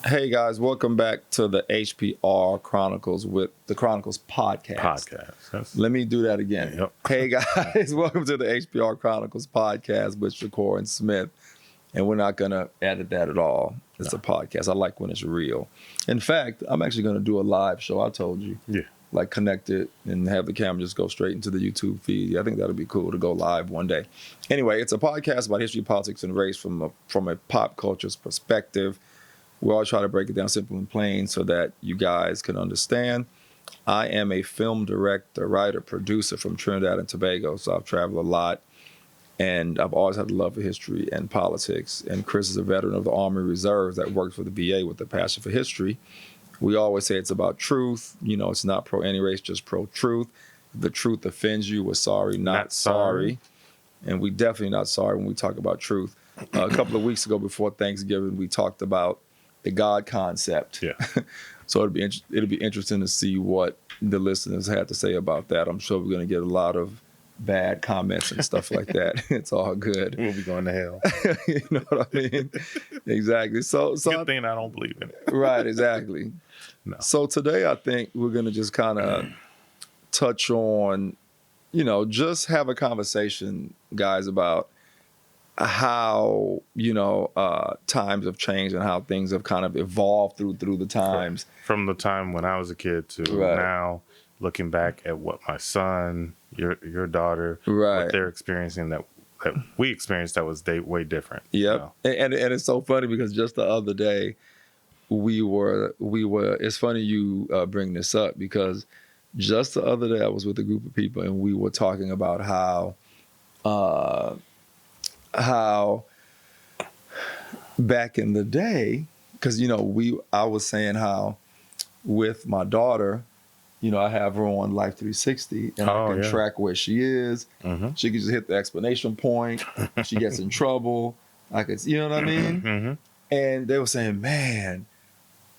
Hey guys, welcome back to the HPR Chronicles with the Chronicles Podcast. Yes. Let me do that again. Yep. Hey guys, welcome to the HPR Chronicles Podcast with Shakur and Smith. And we're not going to edit that at all. It's a podcast. I like when it's real. In fact, I'm actually going to do a live show. I told you. Yeah. Like connect it and have the camera just go straight into the YouTube feed. I think that'll be cool to go live one day. Anyway, it's a podcast about history, politics, and race from a pop culture's perspective. We all try to break it down simple and plain so that you guys can understand. I am a film director, writer, producer from Trinidad and Tobago, so I've traveled a lot, and I've always had a love for history and politics. And Chris is a veteran of the Army Reserves that works for the VA with a passion for history. We always say it's about truth. You know, it's not pro any race, just pro truth. If the truth offends you, we're sorry, not sorry. And we definitely not sorry when we talk about truth. A couple of weeks ago before Thanksgiving, we talked about the God concept. Yeah. So it'll be interesting to see what the listeners had to say about that. I'm sure we're going to get a lot of bad comments and stuff like that. It's all good. We'll be going to hell. You know what I mean? Exactly. So Good thing I don't believe in it. Right, exactly. No. So today I think we're going to just kind of touch on, just have a conversation, guys, about how, times have changed and how things have kind of evolved through the times. From the time when I was a kid to now, looking back at what my son, your daughter, what they're experiencing that we experienced that was way different. Yep. And it's so funny because just the other day we were it's funny you bring this up because just the other day I was with a group of people and we were talking about how back in the day, because I was saying how with my daughter, I have her on Life 360 and I can track where she is. Mm-hmm. She can just hit the exclamation point. She gets in trouble. I could, you know what I mean? Mm-hmm. And they were saying, man,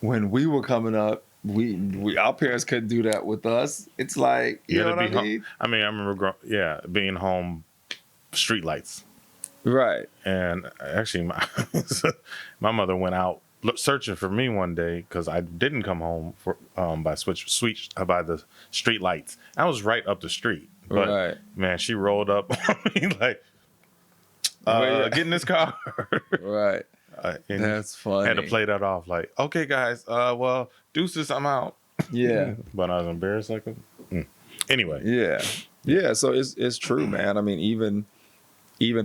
when we were coming up, we our parents couldn't do that with us. It's like, you know what I mean? I remember, being home, street lights. Right. And actually, my mother went out searching for me one day because I didn't come home by the street lights. I was right up the street. But, man, she rolled up on me like, get in this car. Right. That's funny. Had to play that off like, okay, guys, well, deuces, I'm out. Yeah. But I was embarrassed like anyway. Yeah. Yeah, so it's true, man. I mean, even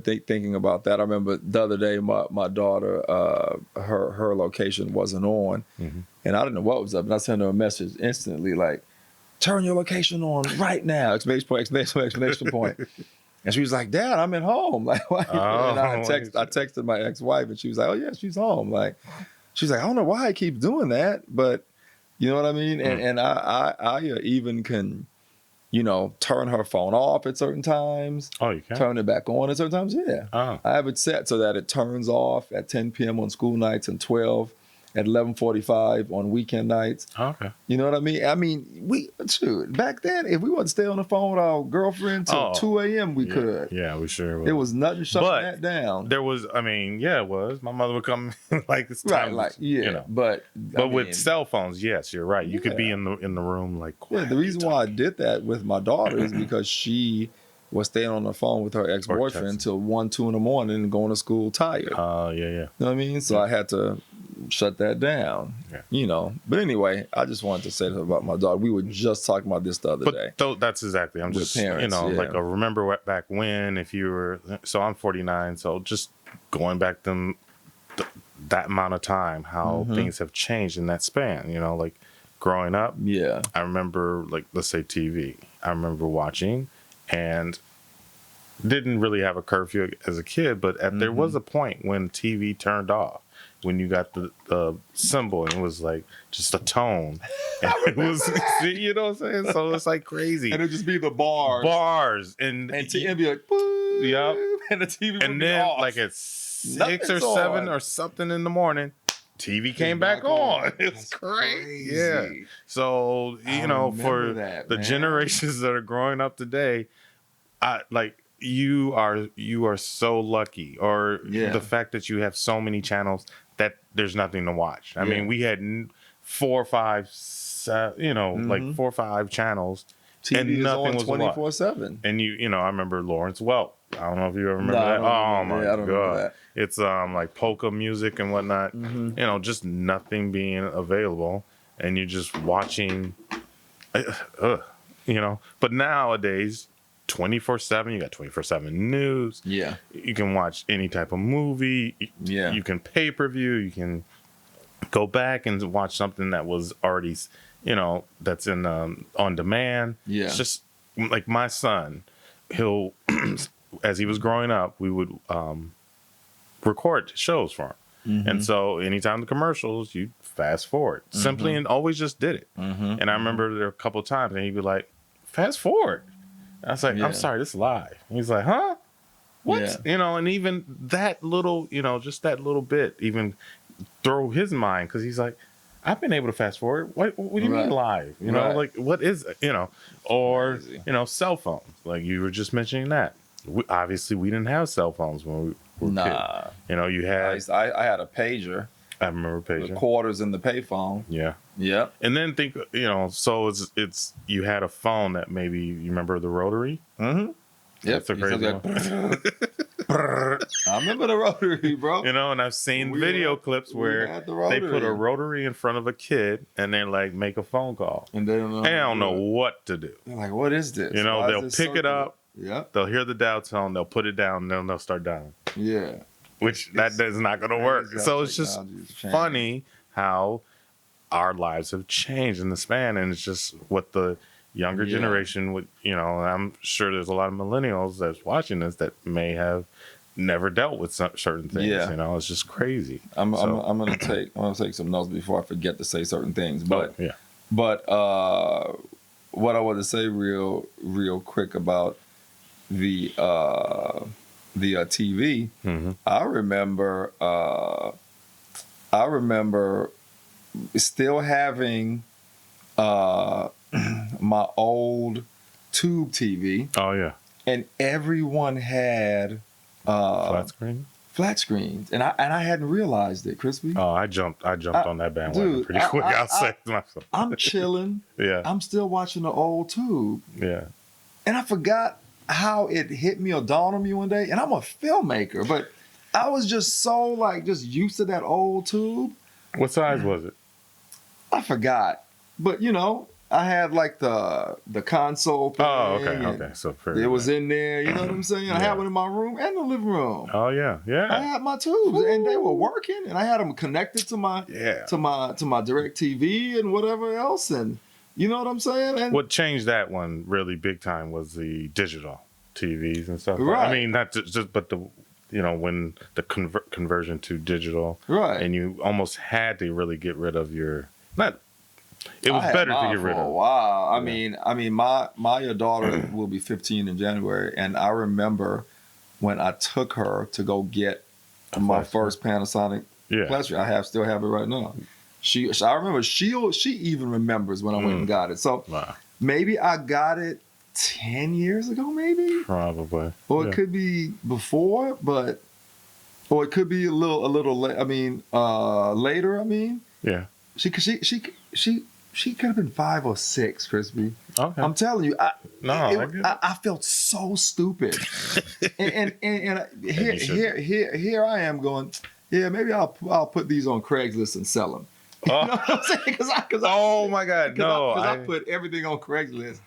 thinking about that, I remember the other day my daughter, her location wasn't on, and I didn't know what was up, and I sent her a message instantly like, turn your location on right now, exclamation point. And she was like, Dad, I'm at home. Like, why? And I texted my ex-wife, and she was like, oh yeah, she's home. Like, she's like, I don't know why I keep doing that, but you know what I mean? And I even can, turn her phone off at certain times. Oh, you can? Turn it back on at certain times, yeah. Oh. I have it set so that it turns off at 10 p.m. on school nights and 12 at 11:45 on weekend nights. Oh, okay. You know what I mean? I mean, back then, if we wanted to stay on the phone with our girlfriend till 2 a.m., we could. Yeah, we sure would. It was nothing shutting that down. There was, it was. My mother would come like this time. Right, But with cell phones, yes, you're right. You could be in the room like quiet. Yeah, the reason why I did that with my daughter is because she was staying on the phone with her ex-boyfriend until 1, 2 in the morning and going to school tired. Yeah. You know what I mean? So I had to shut that down. Yeah. But anyway, I just wanted to say that about my daughter. We were just talking about this the other day. That's exactly. I'm just, parents, like a remember back when, if you were, so I'm 49, so just going back that amount of time, how things have changed in that span, like growing up. Yeah. I remember, like, let's say TV. I remember watching and didn't really have a curfew as a kid, but there was a point when TV turned off, when you got the symbol and it was like just a tone. And it was, you know what I'm saying? So it's like crazy. And it'd just be the bars. And it'd be like, boop, yep. And the TV would and be then off. like at 6 or 7 or something in the morning, TV came back on. It's crazy. Yeah. So, for the generations that are growing up today, you are so lucky, or the fact that you have so many channels that there's nothing to watch. I mean, we had 4 or 5, like 4 or 5 channels, TV and is nothing on was 24/7. And I remember Lawrence Welk. I don't know if you ever remember No, I that. don't Oh remember. my Yeah, I don't remember god, that. it's like polka music and whatnot. Just nothing being available, and you're just watching. But nowadays, 24/7, you got 24/7 news. Yeah. You can watch any type of movie. Yeah. You can pay-per-view. You can go back and watch something that was already, that's in on demand. Yeah. It's just like my son, he'll, as he was growing up, we would record shows for him. And so anytime the commercials, you'd fast forward simply and always just did it. And I remember there were a couple of times and he'd be like, fast forward. And I was like, I'm sorry, this is live. And he's like, huh? What? Yeah. And even that little, just that little bit even throw his mind, because he's like, I've been able to fast forward. What do you mean live? Like, what is it? Or, Crazy. Cell phones. Like you were just mentioning that. Obviously, we didn't have cell phones when we were kids. You had... I had a pager. I remember pager. The quarters in the payphone. Yeah. Yep. And then think, so it's you had a phone that maybe, you remember the rotary? Mm-hmm. Yep. That's a crazy one. I remember the rotary, bro. And I've seen video clips where they put a rotary in front of a kid and they like make a phone call. And they don't know what to do. They're like, what is this? They'll pick it up. Yep. They'll hear the dial tone. They'll put it down and then they'll start dialing. Yeah. Which that is not going to work. So it's just funny how our lives have changed in the span, and it's just what the younger generation would, I'm sure there's a lot of millennials that's watching this that may have never dealt with certain things. Yeah. It's just crazy. I'm gonna take some notes before I forget to say certain things. But what I want to say real quick about the TV. I remember still having my old tube TV. Oh yeah. And everyone had flat screens, and I hadn't realized it, Crispy. Oh, I jumped on that bandwagon pretty quick. I'll say myself. I'm chilling. Yeah. I'm still watching the old tube. Yeah. And I forgot how it hit me or dawned on me one day. And I'm a filmmaker, but I was just so just used to that old tube. What size was it? I forgot, but I had the console thing. Oh, okay. So it was in there. You know what I'm saying? I had one in my room and the living room. Oh yeah. I had my tubes, and they were working, and I had them connected to my to my direct TV and whatever else, and you know what I'm saying. And what changed that one really big time was the digital TVs and stuff. Right. I mean, not just but the when the conversion to digital, right, and you almost had to really get rid of your not. It was better to get rid of. Wow. I mean, my daughter will be 15 in January, and I remember when I took her to go get my first Panasonic flat screen. I still have it right now. I remember she even remembers when I went and got it. So maybe I got it 10 years ago, maybe. Probably. Or it could be before, or it could be a little late. I mean, later. I mean, yeah. She could have been 5 or 6, Crispy. Okay. I'm telling you, I felt so stupid. and here I am going, maybe I'll put these on Craigslist and sell them. You know what I'm saying? Oh my God, no! Because I put everything on Craigslist.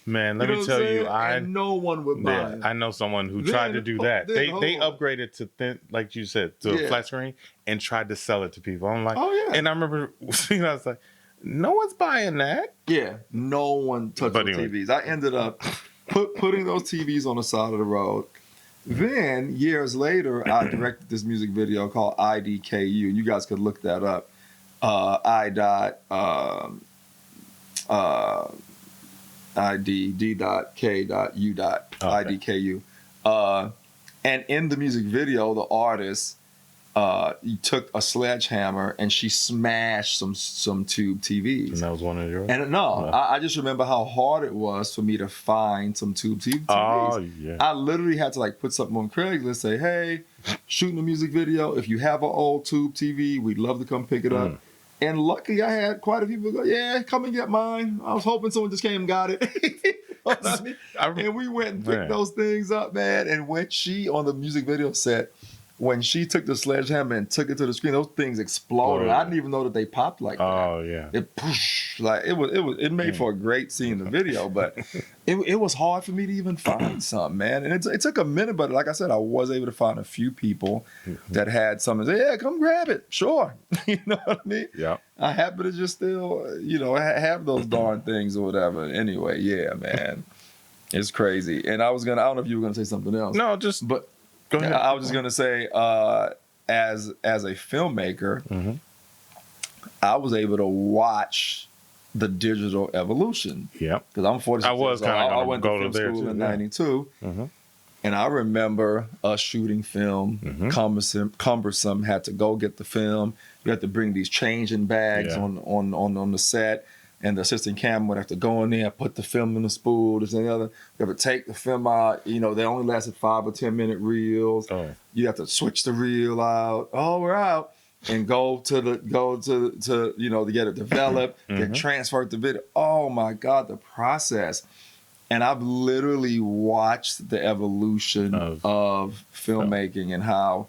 Man, let me tell you, and no one would buy it. I know someone who tried to do that. They upgraded to thin, like you said, to a flat screen, and tried to sell it to people. I'm like, and I remember, I was like, no one's buying that. Yeah, no one touched those TVs. I ended up putting those TVs on the side of the road. Then years later, I directed this music video called IDKU. You guys could look that up. IDK.U. IDKU. And in the music video, the artist you took a sledgehammer and she smashed some tube TVs. And that was one of yours? And no, I just remember how hard it was for me to find some tube TVs. Oh, yeah. I literally had to like put something on Craigslist, say, hey, shooting a music video. If you have an old tube TV, we'd love to come pick it up. And luckily I had quite a few people go, yeah, come and get mine. I was hoping someone just came and got it. And we went and picked those things up, man. And when she, on the music video set, when she took the sledgehammer and took it to the screen, those things exploded. I didn't even know that they popped like that. Oh yeah. It made for a great scene in the video, but it was hard for me to even find something, man. And it took a minute, but like I said, I was able to find a few people that had something. Say, yeah, come grab it. Sure. You know what I mean? Yeah. I happen to just still, have those darn things or whatever. Anyway, yeah, man. It's crazy. And I don't know if you were gonna say something else. No, but go ahead. I was just gonna say, as a filmmaker, I was able to watch the digital evolution. Yeah, because I'm 46. I went to film school too, in '92, and I remember us shooting film. Cumbersome. Had to go get the film. You had to bring these changing bags on the set. And the assistant camera would have to go in there, put the film in the spool, this and the other. You have to take the film out. They only lasted 5 or 10 minute reels. Oh. You have to switch the reel out. Oh, we're out. And go to to get it developed, get transferred to video. Oh my God, the process. And I've literally watched the evolution of filmmaking and how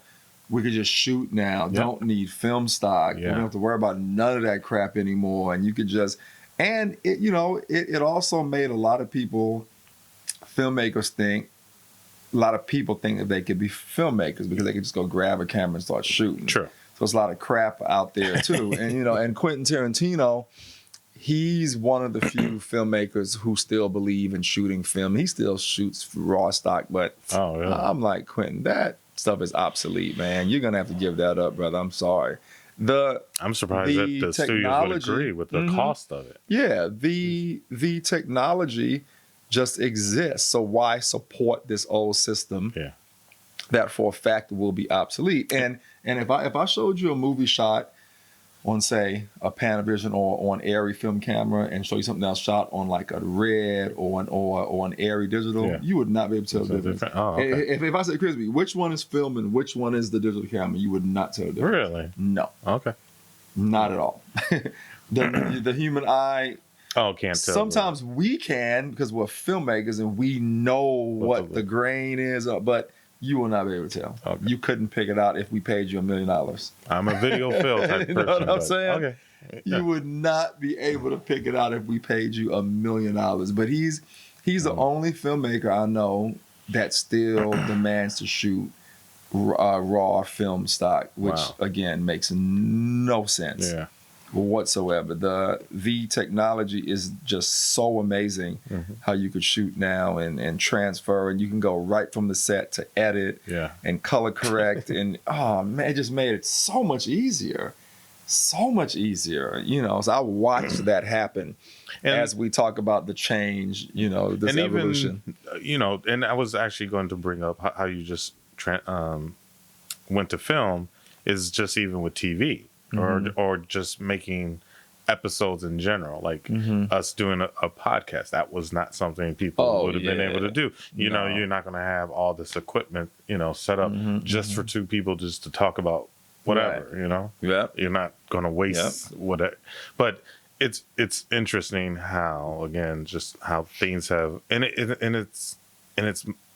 we could just shoot now. Don't need film stock. You don't have to worry about none of that crap anymore. And you could just. And it also made a lot of filmmakers think that they could be filmmakers because they could just go grab a camera and start shooting. Sure. So there's a lot of crap out there too. And and Quentin Tarantino, he's one of the few filmmakers who still believe in shooting film. He still shoots raw stock, but I'm like, Quentin, that stuff is obsolete, man. You're gonna have to give that up, brother. I'm sorry. I'm surprised that the studios would agree with the cost of it. Yeah, the technology just exists. So why support this old system that for a fact will be obsolete? And if I showed you a movie shot on, say, a Panavision or on Arri film camera and show you something else shot on like a Red or an Arri digital, you would not be able to tell the difference. Oh, okay. If I said, Crispy, which one is film and which one is the digital camera, you would not tell the difference. Really? No. Okay. Not at all. The human eye. Can't tell. Sometimes we can because we're filmmakers and we know what the grain is, but you will not be able to tell. Okay. You couldn't pick it out if we paid you $1 million. I'm a video film type person. You know what I'm saying? Okay. You would not be able to pick it out if we paid you $1 million. But he's the only filmmaker I know that still demands to shoot raw film stock, which again makes no sense whatsoever. The technology is just so amazing how you could shoot now and transfer, and you can go right from the set to edit and color correct. And it just made it so much easier. So I watched that happen as we talk about the change, this evolution. Even, and I was actually going to bring up how you just went to film is just even with TV or just making episodes in general, like us doing a podcast. That was not something people would have been able to do. No. You're not going to have all this equipment, set up just for two people just to talk about whatever, You're not going to waste whatever. But it's interesting how, again, just how things have, and it's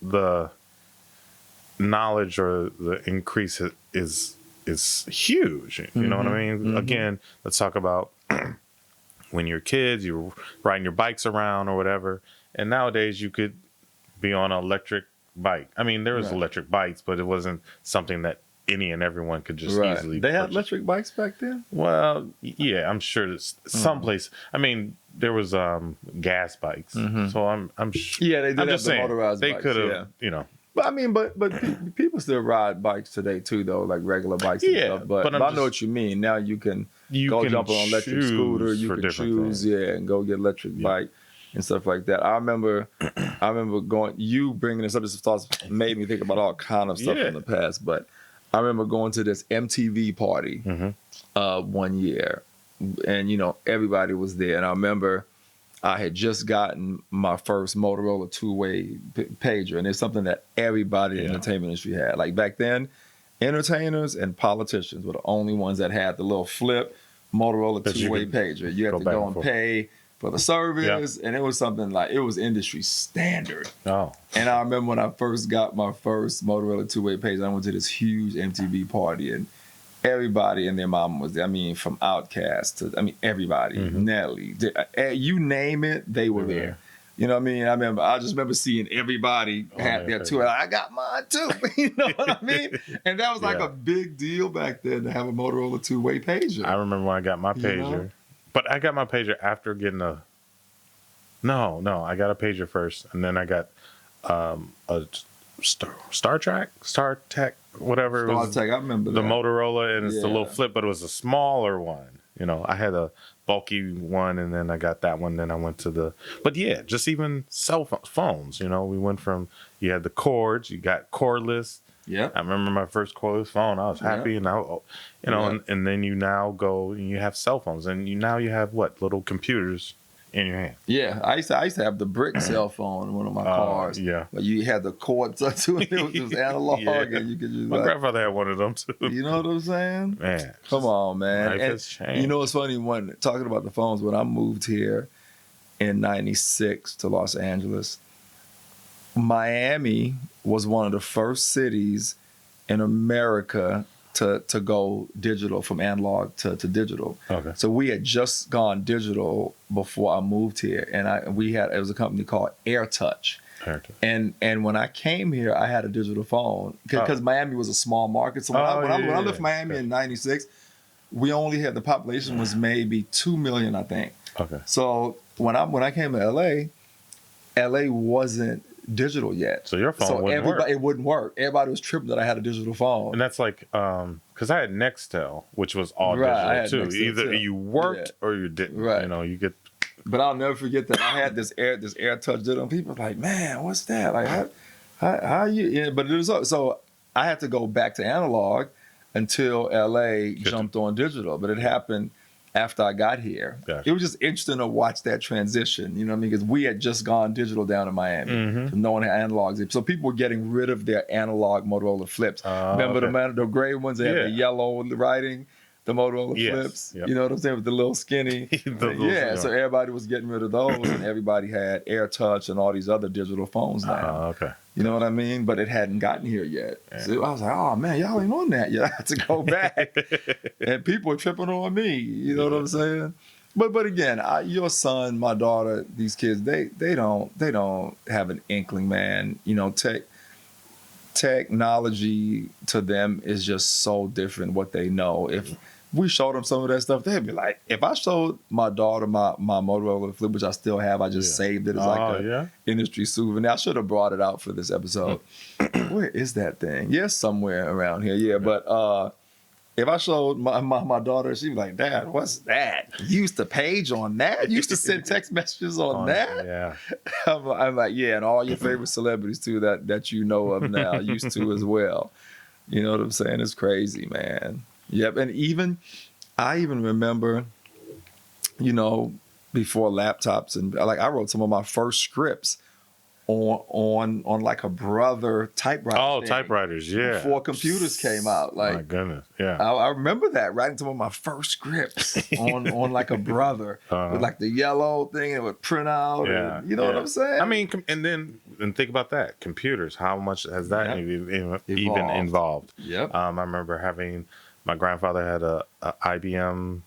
the knowledge or the increase is huge. You know what I mean? Again, let's talk about when you're kids, you're riding your bikes around or whatever, and nowadays you could be on an electric bike. I mean, there was electric bikes, but it wasn't something that any and everyone could just easily They had electric bikes back then? Well, yeah, I'm sure there's someplace. I mean, there was gas bikes. So I'm sure. Yeah, they did have the motorized they bikes. They could have, But I mean, but people still ride bikes today too, though, like regular bikes and stuff. But I know what you mean. Now you can jump on an electric scooter. You can choose, and go get electric bike and stuff like that. I remember you bringing this up. This thoughts made me think about all kind of stuff in the past. But I remember going to this MTV party one year, and everybody was there. And I remember I had just gotten my first Motorola two-way pager, and it's something that everybody in the entertainment industry had. Like back then, entertainers and politicians were the only ones that had the little flip Motorola two-way pager. You had to go and pay for the service, and it was something like, it was industry standard. Oh. And I remember when I first got my first Motorola two-way pager, I went to this huge MTV party, and everybody and their mama was there. I mean, from Outkast to, everybody, Nelly, you name it, they were there. You know what I mean? I just remember seeing everybody had their two. I got mine too. You know what I mean? And that was like a big deal back then to have a Motorola two-way pager. I remember when I got my pager. But I got my pager after getting I got a pager first, and then I got a Star Tech, whatever. Star Tech, I remember the Motorola, and it's the little flip, but it was a smaller one. I had a bulky one, and then I got that one. Then I went to just even cell phones. We went from, you had the cords, you got cordless. Yeah, I remember my first cordless phone. I was happy, and and then you now go and you have cell phones, and you have little computers in your hand. Yeah, I used to have the brick cell phone in one of my cars. But you had the cords to it. It was analog, and you could just. My grandfather had one of them too. You know what I'm saying? Man, come on, man. Life has changed. It's funny when talking about the phones. When I moved here in '96 to Los Angeles, Miami was one of the first cities in America to go digital, from analog to digital. Okay. So we had just gone digital before I moved here, and it was a company called AirTouch. And when I came here, I had a digital phone because Miami was a small market. So when I left Miami in '96, we only had, the population was maybe 2 million, I think. Okay. So when I came to LA wasn't digital yet. So your phone wouldn't work. It wouldn't work. Everybody was tripping that I had a digital phone. And that's like, because I had Nextel, which was all digital too. Nextel Either you worked or you didn't. Right. You get. But I'll never forget that I had this AirTouch digital. And people were like, man, what's that? Like, how you? Yeah, but it was so I had to go back to analog until LA jumped on digital. But it happened after I got here. Gotcha. It was just interesting to watch that transition, you know what I mean? Because we had just gone digital down in Miami. No one had analogs. So people were getting rid of their analog Motorola flips. Remember the gray ones? They had the yellow writing, the Motorola flips. Yep. You know what I'm saying? With the little skinny. So everybody was getting rid of those, and everybody had AirTouch and all these other digital phones now. Okay. You know what I mean? But it hadn't gotten here yet. Yeah. So I was like, oh man, y'all ain't on that yet. I had to go back. And people are tripping on me. You know what I'm saying? But again, your son, my daughter, these kids, they don't have an inkling, man. Technology to them is just so different what they know. If we showed them some of that stuff, they'd be like, if I showed my daughter my Motorola flip, which I still have, I just saved it as like an industry souvenir. I should have brought it out for this episode. Where is that thing? Yes, somewhere around here. Yeah, but if I showed my daughter, she'd be like, Dad, what's that? You used to page on that? You used to send text messages on that? Yeah. I'm like, yeah, and all your favorite celebrities too that you know of now used to as well. You know what I'm saying? It's crazy, man. Yep, and I even remember, before laptops, and like I wrote some of my first scripts on like a Brother typewriter. Oh, typewriters, yeah. Before computers came out, like my goodness, yeah. I remember that, writing some of my first scripts on like a Brother with like the yellow thing, and it would print out. Yeah, and, you know what I'm saying? I mean, and think about that. Computers, how much has that even involved? Yep. I remember having. My grandfather had a IBM,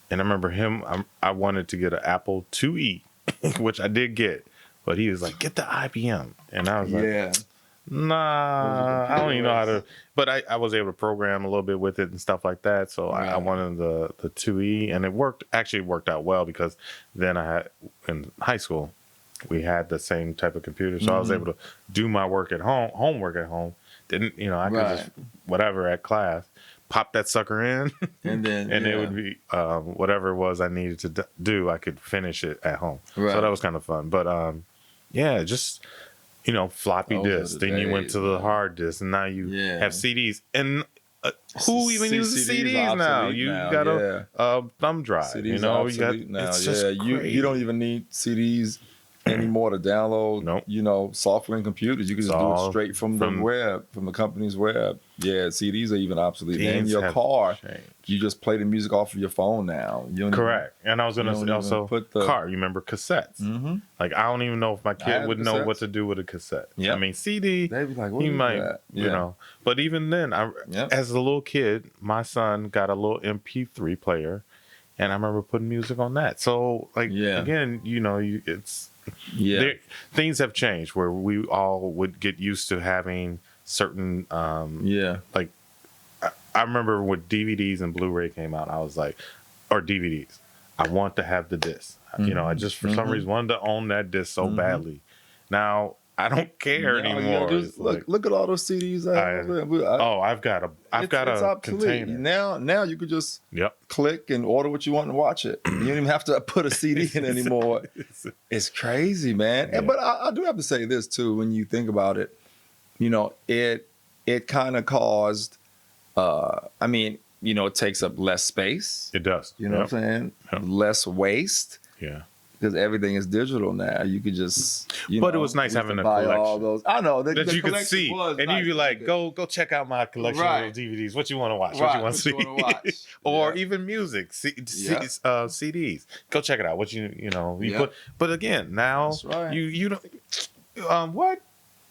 and I remember him. I wanted to get an Apple IIe, which I did get, but he was like, "Get the IBM," and I was like, "Nah, I don't even know how to." But I was able to program a little bit with it and stuff like that. So I wanted the IIe, and it worked out well because then I had in high school we had the same type of computer, so I was able to do my work at home, homework at home. Didn't I could just whatever at class. Pop that sucker in, and then it would be whatever it was I needed to do. I could finish it at home, so that was kind of fun. But just floppy Those are disks. the Then you went days, to the man. hard disk, and now you Yeah. have CDs. And who even uses CDs CDs are now? obsolete You now, got yeah. a thumb drive. CDs are obsolete now. It's just Yeah, crazy. you don't even need CDs anymore to download. Nope. Software and computers. You can It's just do it all straight from the web, from the company's web. Yeah, CDs are even obsolete. And in Things your have car, changed. you just play the music off of your phone now. You don't Correct. And I was going you to don't say even also put the- car. You remember cassettes? Mm-hmm. Like I don't even know if my kid had would know cassettes. what to do with a cassette. Yep. I mean, CD. They'd be like, "What He is might, that?" you know. But even then, Yep. as a little kid, my son got a little MP3 player, and I remember putting music on that. So, like, again, it's things have changed where we all would get used to having certain, like, I remember when DVDs and Blu-ray came out, I was like, or DVDs, I want to have the disc. I just for some reason wanted to own that disc so badly. Now I don't care anymore. Look at all those CDs. I've got a container. Now you could just Yep. click and order what you want and watch it. You don't even have to put a CD in anymore. It's crazy, man. Yeah. But I do have to say this too. When you think about it, it kind of caused. It takes up less space. It does. You know what I'm saying? Yep. Less waste. Yeah. Because everything is digital now. You could just, But it was nice having a collection. all those. I know that you could see, and you'd be like, "Go check out my collection of DVDs. What you want to watch? What you want to see? Or even music, CDs. Go check it out. What But again, now you don't. What?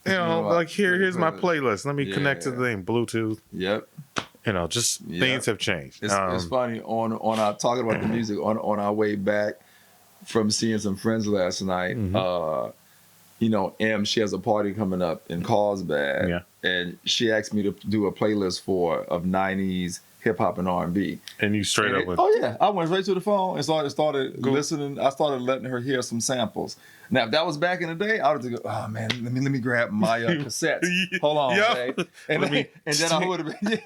Like here's my playlist. Let me connect to the thing. Bluetooth. Yep. Things have changed. It's funny on our talking about the music on our way back from seeing some friends last night. Em, she has a party coming up in Carlsbad, and she asked me to do a playlist of 90s hip hop and R&B. And you straight up went, I went right to the phone and started listening. I started letting her hear some samples. Now, if that was back in the day, I would have go, oh man, let me grab my cassettes. Hold on, babe. And then I would have been,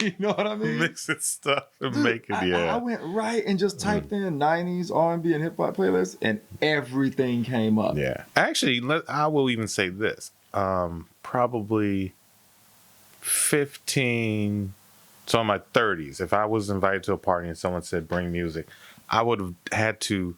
you know what I mean? Mixing stuff and making I went right and just typed in 90s R&B and hip hop playlists, and everything came up. Yeah, actually, I will even say this: probably 15. So in my 30s, if I was invited to a party and someone said bring music, I would have had to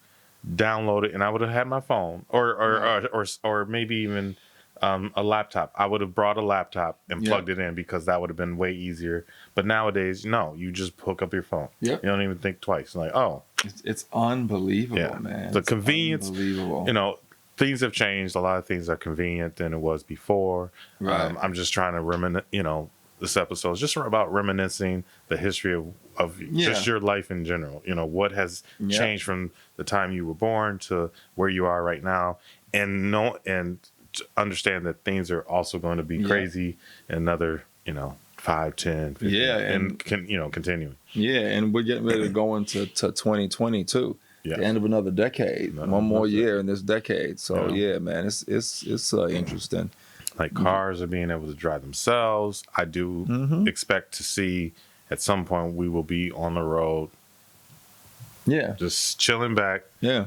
download it, and I would have had my phone or maybe even a laptop. I would have brought a laptop and plugged it in because that would have been way easier. But nowadays, no, you just hook up your phone. Yep. You don't even think twice. Like, oh, it's unbelievable, man. The convenience. Unbelievable. Things have changed. A lot of things are convenient than it was before. Right. I'm just trying to reminisce. This episode is just about reminiscing the history of just your life in general. What has changed from the time you were born to where you are right now, and understand that things are also going to be crazy in another 5, 10, 15, and continuing. Yeah, and we're getting ready to go into 2020 too. Yeah. The end of another decade. One more year in this decade. So man, it's interesting. Like cars are being able to drive themselves. I do expect to see at some point we will be on the road. Yeah. Just chilling back. Yeah.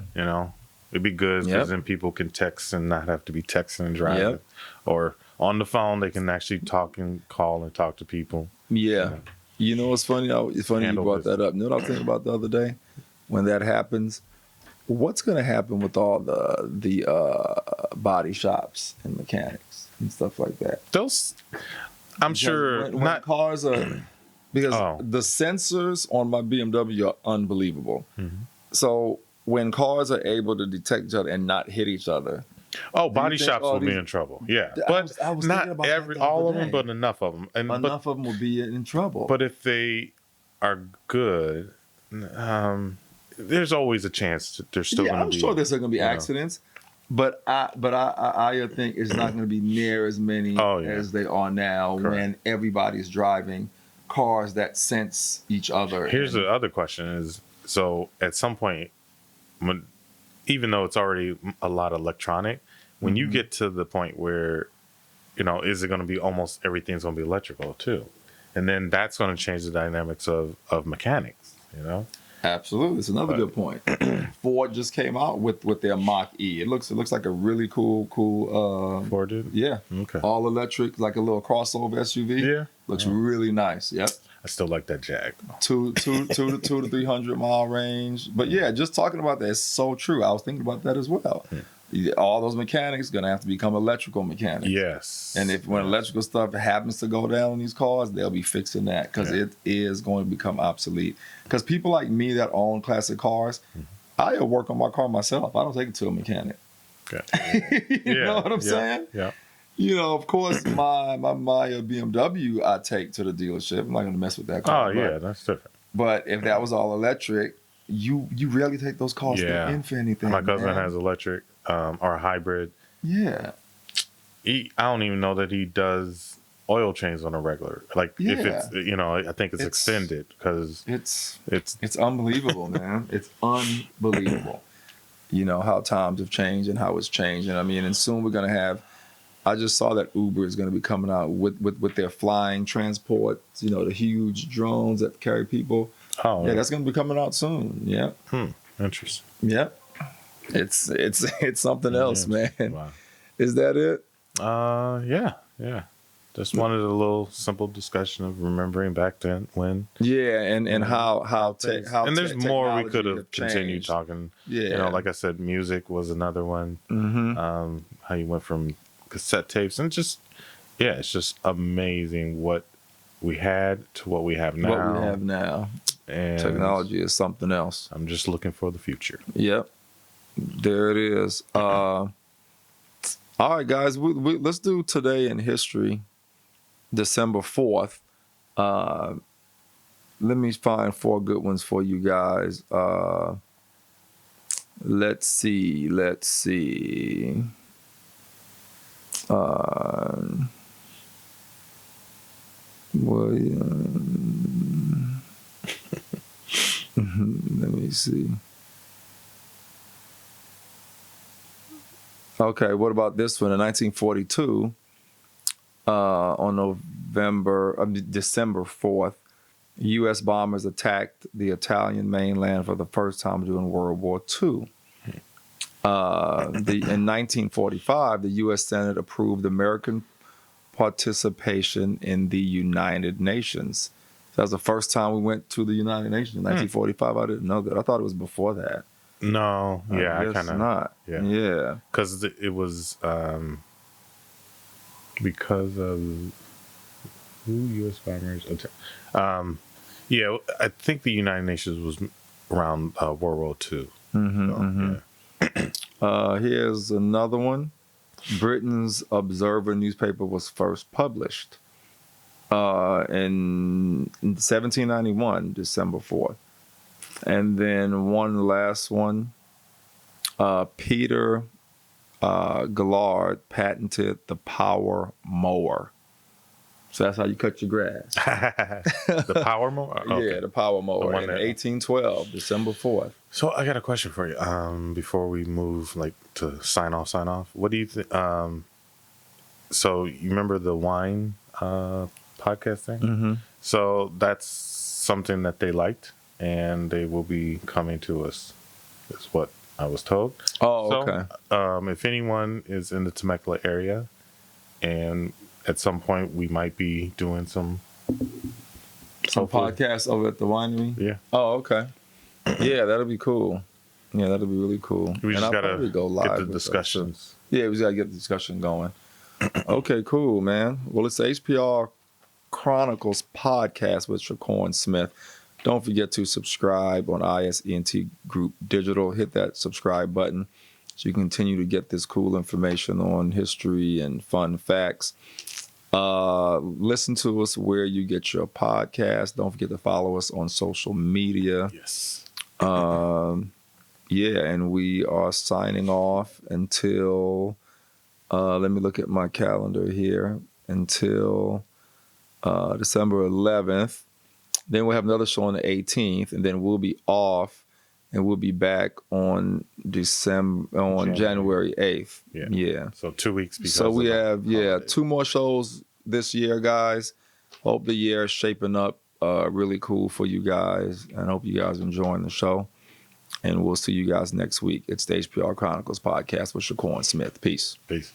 It'd be good because then people can text and not have to be texting and driving. Yep. Or on the phone, they can actually talk and call and talk to people. Yeah. It's funny. It's funny you brought that up. You know what I was thinking about the other day? When that happens, what's going to happen with all the body shops and mechanics and stuff like that? I'm sure when cars are, because the sensors on my BMW are unbelievable. So when cars are able to detect each other and not hit each other, body shops will be in trouble. Yeah, but I was not all of them, day. but enough of them. And enough of them will be in trouble. But if they are good, there's always a chance that there's still going to be. I'm sure there's going to be accidents, but I think it's not going to be near as many as they are now. Correct. When everybody's driving cars that sense each other. Here's the other question: is so at some point, even though it's already a lot electronic, when you get to the point where, is it going to be almost everything's going to be electrical too, and then that's going to change the dynamics of mechanics. Absolutely, it's another good point. Ford just came out with their Mach E. It looks like a really cool. Ford did? Yeah. Okay. All electric, like a little crossover SUV. Yeah. Looks really nice. Yep. I still like that Jag. Two to 300 mile range. But yeah, just talking about that is so true. I was thinking about that as well. All those mechanics gonna have to become electrical mechanics. Yes. And when electrical stuff happens to go down in these cars, they'll be fixing that because it is going to become obsolete. Because people like me that own classic cars, I work on my car myself. I don't take it to a mechanic. Okay. You know what I'm saying? Yeah. You know, of course, my BMW I take to the dealership. I'm not going to mess with that car. Oh, yeah, that's different. But if that was all electric, you rarely take those cars in for anything. My cousin has electric or a hybrid. Yeah. I don't even know that he does oil change on a regular. Like if it's, I think it's extended because it's unbelievable, man. It's unbelievable. You know how times have changed and how it's changing. I mean, and soon we're gonna have. I just saw that Uber is going to be coming out with their flying transport. You know, the huge drones that carry people. Oh, yeah, that's going to be coming out soon. Yeah. Interesting. Yeah. It's something else, man. Wow. Is that it? Yeah. Just wanted a little simple discussion of remembering back then when. Yeah, and how and there's more we could have continued talking. Yeah. Like I said, music was another one. Mm-hmm. How you went from cassette tapes and it's just amazing what we had to what we have now. And technology is something else. I'm just looking for the future. Yep. There it is. All right, guys, let's do Today in History, December 4th. Let me find 4 good ones for you guys. Let's see. Let me see. Okay, what about this one? In 1942, on December 4th, U.S. bombers attacked the Italian mainland for the first time during World War II. In 1945, the U.S. Senate approved American participation in the United Nations. That was the first time we went to the United Nations in 1945. I didn't know that. I thought it was before that. No, I kind of not. Yeah, because it was because of U.S. bombers. I think the United Nations was around World War II. Here's another one. Britain's Observer newspaper was first published in 1791, December 4th. And then one last one. Peter Gillard patented the power mower. So that's how you cut your grass. The power mower? Okay. Yeah, the power mower in 1812, December 4th. So I got a question for you. Before we move to sign off. What do you think? So you remember the wine podcast thing? Mm-hmm. So that's something that they liked, and they will be coming to us, is what I was told. Oh, okay. So, if anyone is in the Temecula area, and at some point we might be doing some podcasts over at the winery. Yeah. Oh, okay. Yeah, that'll be cool. Yeah, that'll be really cool. We just gotta go live get the discussions. Yeah, we just gotta get the discussion going. Okay, cool, man. Well, it's the HPR Chronicles Podcast with Shakur and Smith. Don't forget to subscribe on ISENT Group Digital. Hit that subscribe button so you can continue to get this cool information on history and fun facts. Listen to us where you get your podcast. Don't forget to follow us on social media. Yes. Yeah, and we are signing off until, let me look at my calendar here, until December 11th. Then we'll have another show on the 18th, and then we'll be off, and we'll be back on January 8th. Yeah. So 2 weeks. So we have 2 more shows this year, guys. Hope the year is shaping up really cool for you guys. And I hope you guys are enjoying the show. And we'll see you guys next week. It's the HPR Chronicles Podcast with Shakur and Smith. Peace. Peace.